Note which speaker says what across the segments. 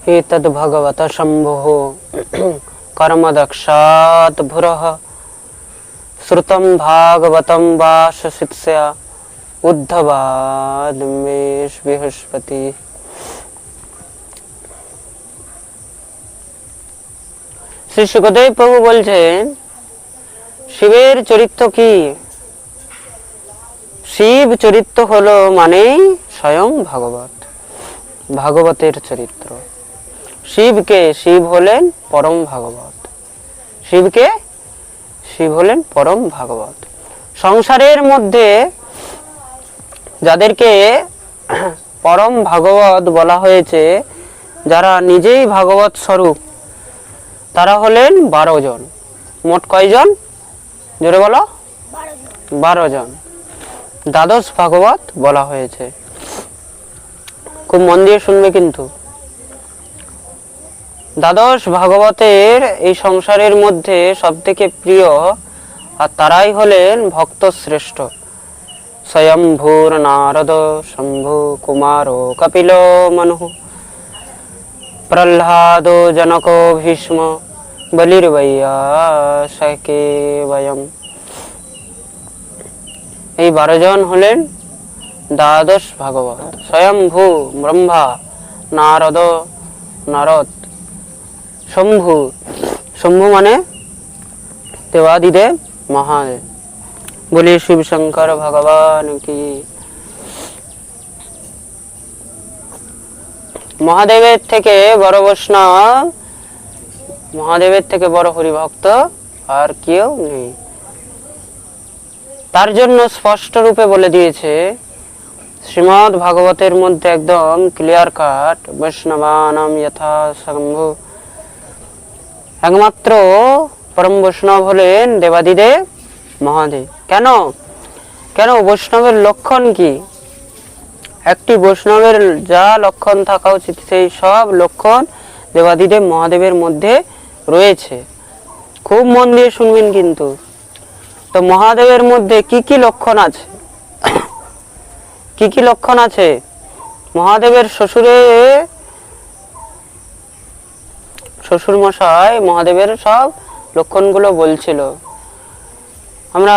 Speaker 1: एतद् भगवत शम्भोः कर्मदक्षात् भुरः श्रुतं भागवतं वा शिष्या उद्धवाद मेष बृहस्पति। শ্রী সুখদেব প্রভু বলছেন শিবের চরিত্র কি? শিব চরিত্র হলো মানেই স্বয়ং ভাগবত, ভাগবতের চরিত্র। শিবকে শিব হলেন পরম ভাগবত, শিবকে শিব হলেন পরম ভাগবত। সংসারের মধ্যে যাদেরকে পরম ভাগবত বলা হয়েছে, যারা নিজেই ভাগবত স্বরূপ, তারা হলেন 12 জন। মোট কয়জন? জোরে বলো। 12 জন। দ্বাদশ ভাগবত বলা হয়েছে। খুব মন দিয়ে শুনবে কিন্তু। দ্বাদশ ভাগবতের এই সংসারের মধ্যে সবথেকে প্রিয় আর তারাই হলেন ভক্ত শ্রেষ্ঠ। স্বয়ম্ভূর নারদ শম্ভু কুমার কপিল মনু প্রহ্লাদ জনক ভীষ্ম বলির্বৈয়াসকে বয়ম। এই 12 জন হলেন দ্বাদশ ভাগবত। স্বয়ম্ভু ব্রহ্মা, নারদ নারদ, শম্ভু, শম্ভু মানে দেবাদিদেব মহাদেব। বলি শিব শঙ্কর ভগবান কি। মহাদেবের থেকে বড় বৈষ্ণব, মহাদেবের থেকে বড় হরিভক্ত আর কেউ নেই। তার জন্য স্পষ্ট রূপে বলে দিয়েছে শ্রীমদ্ ভাগবতের মধ্যে একদম ক্লিয়ার কাট, বৈষ্ণবানাম যথা শম্ভু। একমাত্র পরম বৈষ্ণব হলেন দেবাদিদেব মহাদেব। কেন? কেন? বৈষ্ণবের লক্ষণ কি? একটি বৈষ্ণবের যা লক্ষণ থাকা উচিত সেই সব লক্ষণ দেবাদিদেব মহাদেবের মধ্যে রয়েছে। খুব মন দিয়ে শুনবেন কিন্তু। তো মহাদেবের মধ্যে কি কি লক্ষণ আছে? কি কি লক্ষণ আছে? মহাদেবের শ্বশুর মশাই মহাদেবের সব লক্ষণগুলো বলছিল। আমরা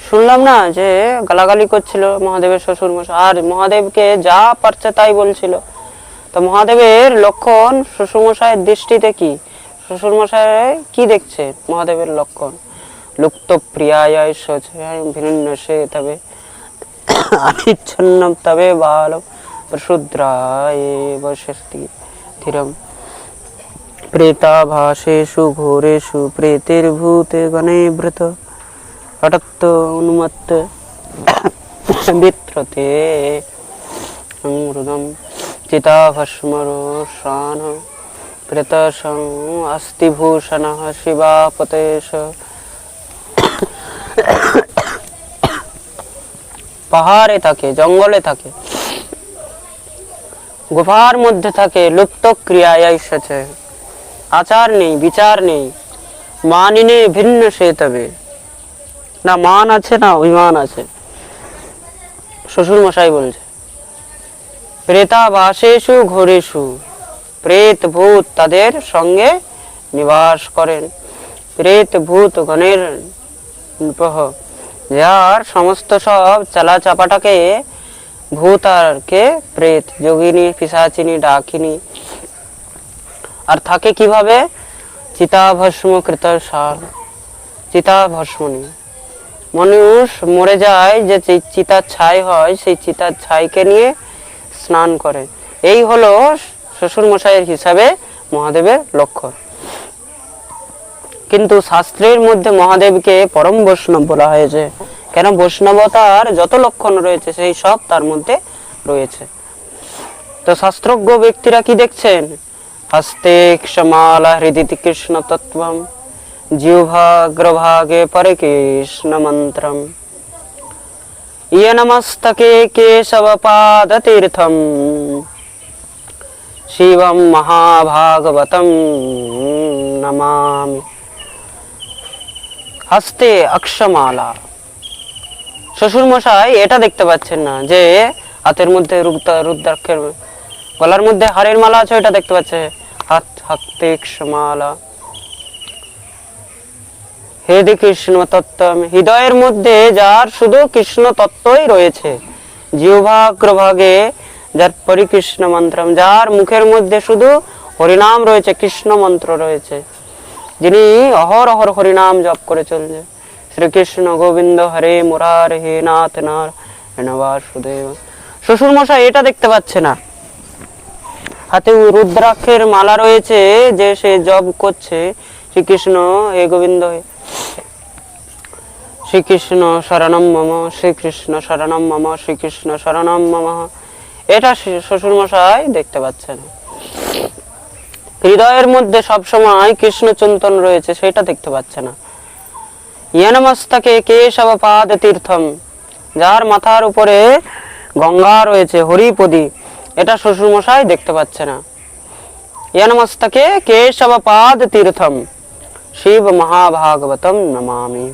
Speaker 1: শুনলাম না যে গালাগালি করছিল মহাদেবের শ্বশুর মশাই, আর মহাদেবকে যা পারছে তাই বলছিল। তো মহাদেবের লক্ষণ শ্বশুর মশাইয়ের দৃষ্টিতে কি? শ্বশুর মশাই কি দেখছে মহাদেবের লক্ষণ? লুপ্ত প্রিয়ায় ভিন্ন সে তবে আচ্ছন্নম তবে বাল প্রশুদ্রায় বসস্তি ধীরম প্রেতাভাসেষু ঘোরেষু প্রেতির্ভূতে গণে ভৃত হঠাৎ অনুমত্ত বিত্রতে হৃদম চিতাভস্মরোষান প্রেতসং অস্থিভূষণঃ শিবাপতেশ। পাহাড়ে থাকে, জঙ্গলে থাকে, গুহার মধ্যে থাকে, লুপ্ত ক্রিয়ায় এসেছে। আচার নেই, বিচার নেই, মানিনে ভিন্ন সে তবে। না মান আছে না অভিমান আছে। শ্বশুর মশাই বলছে প্রেতাবাসেষু ঘোরেষু, প্রেত ভূত তাদের সঙ্গে নিবাস করেন। প্রেত ভূত গণের নৃপঃ, যার সমস্ত সব চালা চাপাটাকে ভূত আর কে প্রেত, যোগিনী, পিশাচিনী, ডাকিনী। আর থাকে কিভাবে? চিতাভস্ম কৃত সার, চিতাভস্ম নিয়ে। মানুষ মরে যায় যে চিতার ছাই হয়, সেই চিতার ছাইকে নিয়ে স্নান করে। এই হলো শ্বশুর মশাইয়ের হিসাবে মহাদেবের লক্ষণ। কিন্তু শাস্ত্রের মধ্যে মহাদেবকে পরম বৈষ্ণব বলা হয়েছে। কেন? বৈষ্ণবতার যত লক্ষণ রয়েছে সেই সব তার মধ্যে রয়েছে। তো শাস্ত্রজ্ঞ ব্যক্তিরা কি দেখছেন? হস্তে ক্ষমালা হৃদিতি কৃষ্ণ তত্ত্বম জিহ্বাগ্রভাগে পরে কৃষ্ণ মন্ত্রম ইয়ে নমস্তকে কেশব পাদ তীর্থম শিবম মহাভাগবতম নমামি। হস্তে অক্ষমালা। শ্বশুর মশাই এটা দেখতে পাচ্ছেন না যে হাতের মধ্যে রুদ্রাক্ষের গলার মধ্যে হারের মালা আছে, ওইটা দেখতে পাচ্ছে, হাত হাতে মালা। হৃদি কৃষ্ণ তত্ত্ব, হৃদয়ের মধ্যে যার শুধু কৃষ্ণ তত্ত্বই রয়েছে, জিহ্বাগ্রভাগে যার পরিকৃষ্ণ মন্ত্র, যার মুখের মধ্যে শুধু হরিনাম রয়েছে, কৃষ্ণ মন্ত্র রয়েছে, যিনি অহরহ হরিনাম জপ করে চলছে, শ্রীকৃষ্ণ গোবিন্দ হরে মুরারে হে নাথ নারায়ণ বাসুদেব। শ্বশুর মশাই এটা দেখতে পাচ্ছে না, হাতে রুদ্রাক্ষের মালা রয়েছে, যে সে জপ করছে শ্রীকৃষ্ণ হে গোবিন্দ হে শ্রীকৃষ্ণ শরণম মম, শ্রীকৃষ্ণ শরণম মম, শ্রীকৃষ্ণ শরণম মম, এটা শ্বশুর মশাই দেখতে পাচ্ছে না। হৃদয়ের মধ্যে সবসময় কৃষ্ণ চিন্তন রয়েছে, সেটা দেখতে পাচ্ছে না। ইয়ানমস্তকে কেশব পাদ তীর্থম, যার মাথার উপরে গঙ্গা রয়েছে, হরিপদি, এটা শ্বশুর মশাই দেখতে পাচ্ছে না। ইয়ানমস্তকে কেশব পাদ তীর্থম শিব মহাভাগবতম নমামি।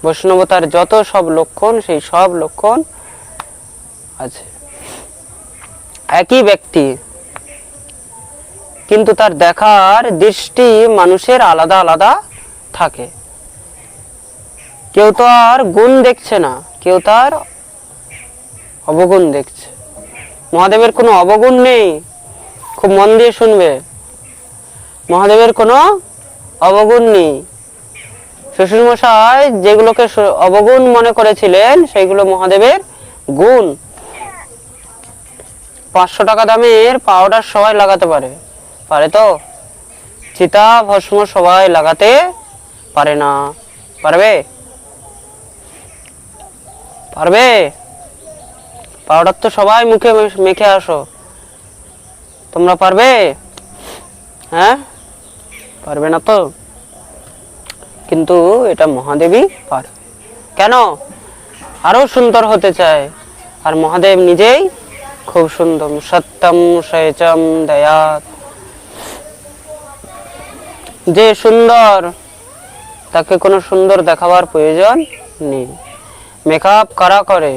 Speaker 1: বৈষ্ণবতার যত সব লক্ষণ, সেই সব লক্ষণ আছে। একই ব্যক্তি, কিন্তু তার দেখার দৃষ্টি মানুষের আলাদা আলাদা থাকে। কেউ তো আর গুণ দেখছে না, কেউ তার অবগুণ দেখছে। মহাদেবের কোনো অবগুণ নেই, খুব মন দিয়ে শুনবে, মহাদেবের কোনো অবগুণ নেই। শ্বশুরমশাই যেগুলোকে অবগুণ মনে করেছিলেন, সেইগুলো মহাদেবের গুণ। 500 টাকা দামের পাউডার সবাই লাগাতে পারে, পারে তো? চিতা ভস্ম সবাই লাগাতে পারে না, পারবে? পারবে? পাউডার তো সবাই মুখে মেখে আসো, তোমরা পারবে? হ্যাঁ, পারবে না তো। কিন্তু এটা মহাদেবই পারে। কেন? আরো সুন্দর হতে চায়, আর মহাদেব নিজেই খুব সুন্দর। সত্যম সচম দয়াত, যে সুন্দর তাকে কোনো সুন্দর দেখাবার প্রয়োজন নেই। মেকআপ কারা করে?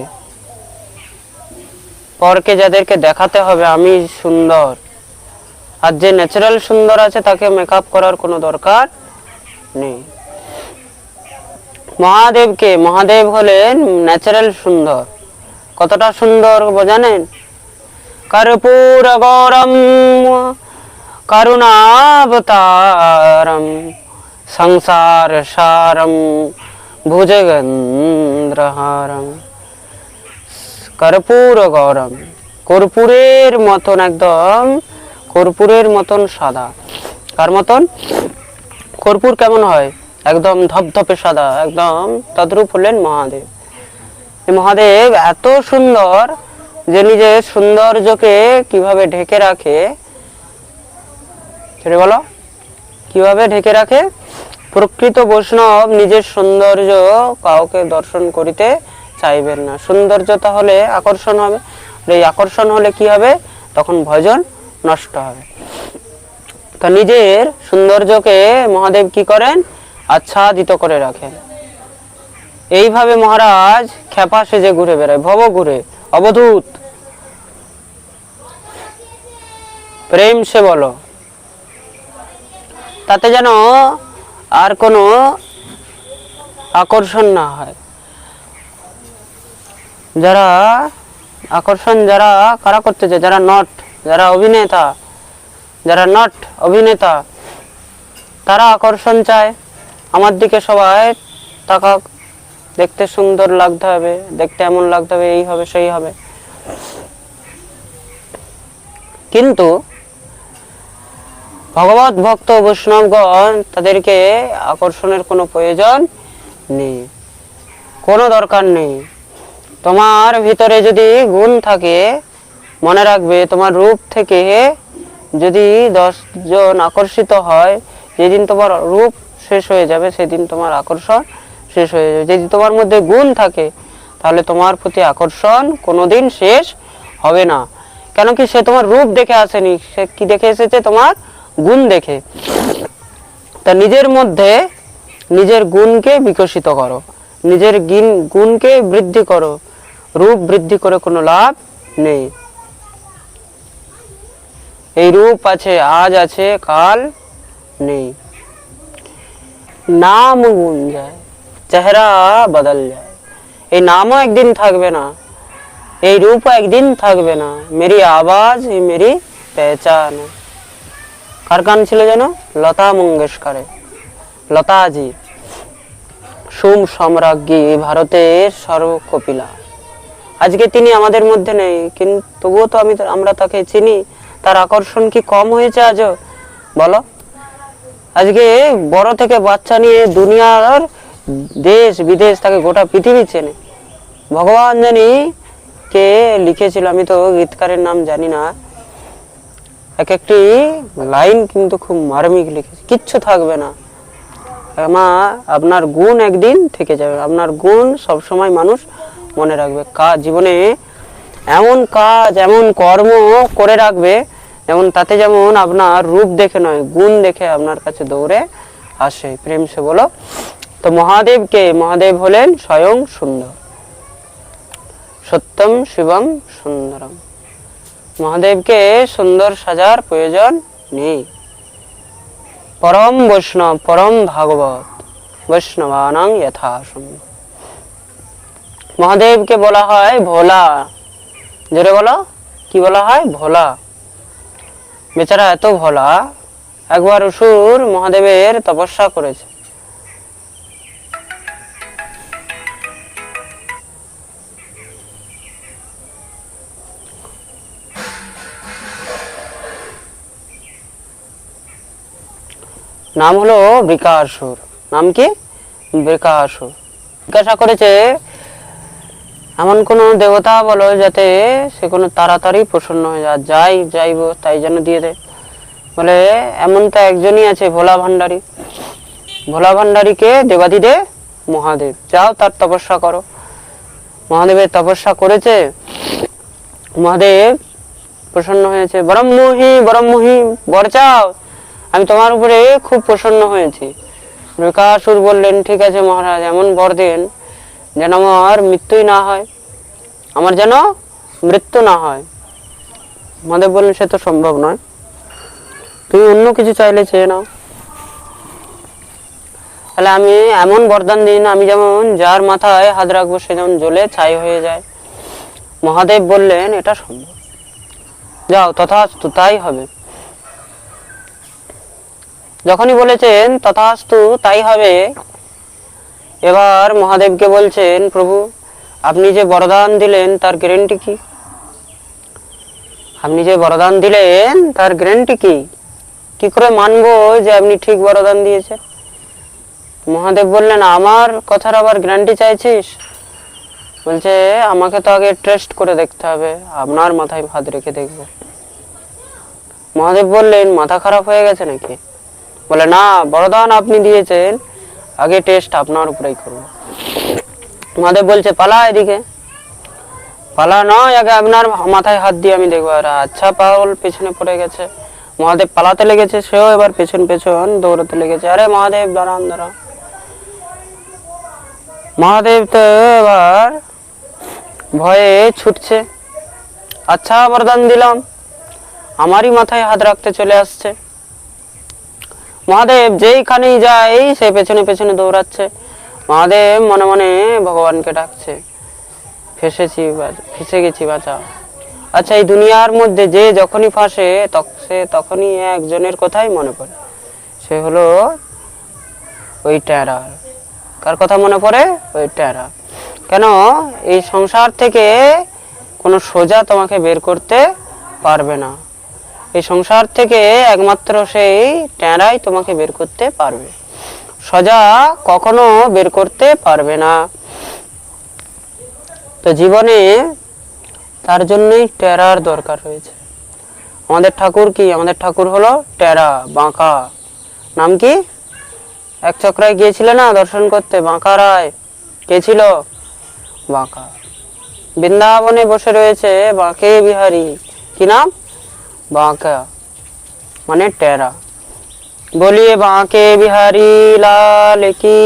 Speaker 1: পরকে যাদেরকে দেখাতে হবে আমি সুন্দর, আর যে ন্যাচারাল সুন্দর আছে তাকে মেকআপ করার কোনো দরকার নেই। মহাদেব হলেন ন্যাচারাল সুন্দর। কতটা সুন্দর জানেন? কর্পূর গৌরম করুণাবতারম সংসার সারম ভুজগেন্দ্রহারম। কর্পূর গৌরম, কর্পূরের মতন, একদম কর্পূরের মতন সাদা। কার মতন? কর্পূর কেমন হয়? একদম ধপধপে সাদা, একদম তদ্রূপ হলেন মহাদেব। মহাদেব এত সুন্দর যে নিজের সৌন্দর্যকে কিভাবে ঢেকে রাখে, সেটা বলো, কিভাবে ঢেকে রাখে? প্রকৃত বৈষ্ণব নিজের সৌন্দর্য কাউকে দর্শন করিতে চাইবেন না। সৌন্দর্য তাহলে আকর্ষণ হবে, এই আকর্ষণ হলে কি হবে? তখন ভজন নষ্ট হবে। তা নিজের সৌন্দর্যকে মহাদেব কি করেন? আচ্ছাদিত করে রাখেন। এইভাবে মহারাজ খেপা সেজে ঘুরে বেড়ায়, ভব ঘুরে, অবধূত। প্রেম সে বলো, তাতে যেন আর কোনো আকর্ষণ না হয়। যারা আকর্ষণ, যারা কারা করতেছে, যারা নট, যারা অভিনেতা, যারা নট অভিনেতা, তারা আকর্ষণ চায়। আমার দিকে সবাই তাকা, দেখতে সুন্দর লাগতে হবে, দেখতে এমন লাগতে হবে, এই হবে সেই হবে। কিন্তু ভগবত ভক্ত বৈষ্ণবগণ, তাদেরকে আকর্ষণের কোনো প্রয়োজন নেই, কোনো দরকার নেই। তোমার ভিতরে যদি গুণ থাকে, মনে রাখবে, তোমার রূপ থেকে যদি 10 জন আকর্ষিত হয়, যেদিন তোমার রূপ শেষ হয়ে যাবে সেদিন তোমার আকর্ষণ শেষ হয়ে যাবে। যদি তোমার মধ্যে গুণ থাকে, তাহলে তোমার প্রতি আকর্ষণ কোনোদিন শেষ হবে না। কেন কি? সে তোমার রূপ দেখে আসেনি, সে কি দেখে এসেছে? তোমার গুণ দেখে। তা নিজের মধ্যে নিজের গুণকে বিকশিত করো, নিজের গুণকে বৃদ্ধি করো। রূপ বৃদ্ধি করে কোনো লাভ নেই। এই রূপ আছে, আজ আছে, কাল নেই। নাম গুন যায়, চেহারা বদল যায়। এই নামও একদিন থাকবে না, এই রূপও একদিন থাকবে না। মেরি আওয়াজ মেরি পেহচান। কার গান ছিল যেন? লতা মঙ্গেশকরের, লতাজি, সুম সম্রাজ্ঞী, ভারতের সর্বকপিলা। আজকে তিনি আমাদের মধ্যে নেই, কিন্তু তবুও তো আমরা তাকে চিনি। তার আকর্ষণ কি কম হয়েছে আজও? বলো। আজকে বড় থেকে বাচ্চা নিয়ে দুনিয়ার দেশ বিদেশ, তাকে গোটা পৃথিবী চেনে। ভগবান জানি কে লিখেছিল, আমি তো গীতকারের নাম জানি না। এক একটি লাইন কিন্তু খুব মার্মিক লিখেছে। কিচ্ছু থাকবে না, আপনার গুণ একদিন থেকে যাবে। আপনার গুণ সবসময় মানুষ মনে রাখবে। জীবনে এমন কাজ, এমন কর্ম করে রাখবে, যেমন তাতে যেমন আপনার রূপ দেখে নয়, গুণ দেখে আপনার কাছে দৌড়ে আসে। প্রেম সে বলো। তো মহাদেবকে, মহাদেব হলেন স্বয়ং সুন্দর, সত্যম শিবম সুন্দরম। মহাদেবকে সুন্দর সাজার প্রয়োজন নেই। পরম বৈষ্ণব, পরম ভাগবত, বৈষ্ণবানাং যথা সম্ভব। মহাদেবকে বলা হয় ভোলা। জোরে বলো, কি বলা হয়? ভোলা। বেচারা এত ভোলা, একবার অসুর মহাদেবের তপস্যা করেছে। নাম হলো বৃকাসুর। নাম কি? বৃকাসুর। জিজ্ঞাসা করেছে এমন কোন দেবতা বলো যাতে সে কোনো তাড়াতাড়ি প্রসন্ন হয়ে যায়, যাই যাইব তাই যেন দিয়ে দেয়। বলে এমন তো একজনই আছে, ভোলা ভান্ডারী। ভোলা ভান্ডারীকে দেবাদিদেব মহাদেব, যাও তার তপস্যা করো। মহাদেবের তপস্যা করেছে, মহাদেব প্রসন্ন হয়েছে। বরমোহী বরমোহী, বর চাও, আমি তোমার উপরে খুব প্রসন্ন হয়েছি। বৃকাসুর বললেন ঠিক আছে মহারাজ, এমন বর দেন যেন আমার মৃত্যুই না হয়, আমার যেন মৃত্যু না হয়। মহাদেব বললেন সে তো সম্ভব নয়, তুমি অন্য কিছু চাইলে চেয়ে নাও। তাহলে আমি এমন বরদান দিন, আমি যেমন যার মাথায় হাত রাখবো সে যেমন জ্বলে ছাই হয়ে যায়। মহাদেব বললেন এটা সম্ভব, যাও তথাস্তু তাই হবে। যখনই বলেছেন তথাস্তু তাই হবে, এবার মহাদেবকে বলছেন প্রভু আপনি যে বরদান দিলেন তার গ্যারান্টি কি? আপনি যে বরদান দিলেন তার গ্যারান্টি কি? কি করে মানবো যে আপনি ঠিক বরদান দিয়েছেন? মহাদেব বললেন আমার কথার আবার গ্যারান্টি চাইছিস? বলছে আমাকে তো আগে টেস্ট করে দেখতে হবে, আপনার মাথায় হাত রেখে দেখবো। মহাদেব বললেন মাথা খারাপ হয়ে গেছে নাকি? বলে না, বরদান আপনি দিয়েছেন, আগে টেস্ট আপনার উপরেই করবো। মহাদেব বলছে পালা এদিকে। পালা নয়, আগে আপনার মাথায় হাত দিয়ে আমি দেখবো। আর আচ্ছা পাগল পেছনে পড়ে গেছে। মহাদেব পালাতে লেগেছে, সেও এবার পেছন পেছন দৌড়াতে লেগেছে। আরে মহাদেব দাঁড়ান দাঁড়ান। মহাদেব তো এবার ভয়ে ছুটছে। আচ্ছা বরদান দিলাম, আমারই মাথায় হাত রাখতে চলে আসছে। মহাদেব যেইখানেই যায় সে পেছনে পেছনে দৌড়াচ্ছে। মহাদেব মনে মনে ভগবানকে ডাকছে, ফেসে গেছি বাঁচাও। আচ্ছা এই দুনিয়ার মধ্যে যে যখনই ফাঁসে সে তখনই একজনের কথাই মনে পড়ে, সে হলো ওই ট্যারা। কার কথা মনে পড়ে? ওই ট্যারা। কেন? এই সংসার থেকে কোনো সোজা তোমাকে বের করতে পারবে না। এই সংসার থেকে একমাত্র সেই ট্যারাই তোমাকে বের করতে পারবে, সোজা কখনো বের করতে পারবে না। তো জীবনে তার জন্যই ট্যারার দরকার হয়েছে। আমাদের ঠাকুর কি? আমাদের ঠাকুর হলো ট্যারা, বাঁকা। নাম কি? এক চক্রায় গিয়েছিল না দর্শন করতে, বাঁকা রায়। কে ছিল? বাঁকা। বৃন্দাবনে বসে রয়েছে বাঁকে বিহারী। কি নাম? বাঁকা মানে ট্যারা। বলিয়ে বাঁকে বিহারী লাল কি।